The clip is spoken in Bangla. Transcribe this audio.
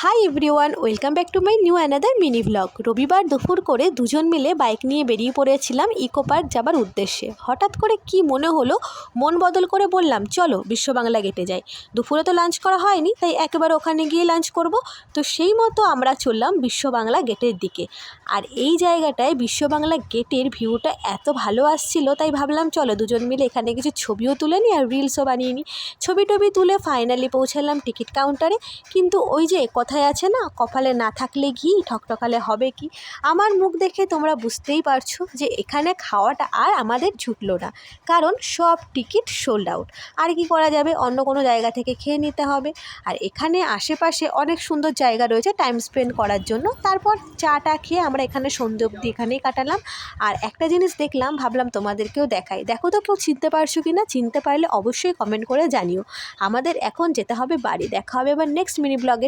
Hi everyone, welcome back to my new another mini blog. রবিবার দুপুর করে দুজন মিলে বাইক নিয়ে বেরিয়ে পড়েছিলাম ইকো পার্ক যাবার উদ্দেশ্যে। হঠাৎ করে কি মনে হলো, মন বদল করে বললাম চলো বিশ্ব বাংলা গেটে যাই। দুপুরে তো লাঞ্চ করা হয়নি, তাই একেবারে ওখানে গিয়ে লাঞ্চ করব। তো সেই মতো আমরা চললাম বিশ্ব বাংলা গেটের দিকে। আর এই জায়গাটায় বিশ্ব বাংলা গেটের ভিউটা এত ভালো আসছিল, তাই ভাবলাম চলো দুজন মিলে এখানে কিছু ছবিও তুলে নিই আর রিলসও বানিয়ে নিই। ছবি টবি তুলে ফাইনালি পৌঁছালাম টিকিট কাউন্টারে। কিন্তু ওই যে কথায় আছে না, কপালে না থাকলে ঘি ঠকঠকালে হবে কি। আমার মুখ দেখে তোমরা বুঝতেই পারছো যে এখানে খাওয়াটা আর আমাদের জুটলো না, কারণ সব টিকিট সোল্ড আউট। আর কি করা যাবে, অন্য কোনো জায়গা থেকে খেয়ে নিতে হবে। আর এখানে আশেপাশে অনেক সুন্দর জায়গা রয়েছে টাইম স্পেন্ড করার জন্য। তারপর চাটা খেয়ে আমরা এখানে সন্ধে অবধি এখানেই কাটালাম। আর একটা জিনিস দেখলাম, ভাবলাম তোমাদেরকেও দেখাই। দেখো তো কেউ চিনতে পারছো কি না, চিনতে পারলে অবশ্যই কমেন্ট করে জানিও। আমাদের এখন যেতে হবে বাড়ি। দেখা হবে এবার নেক্সট মিনি ব্লগে।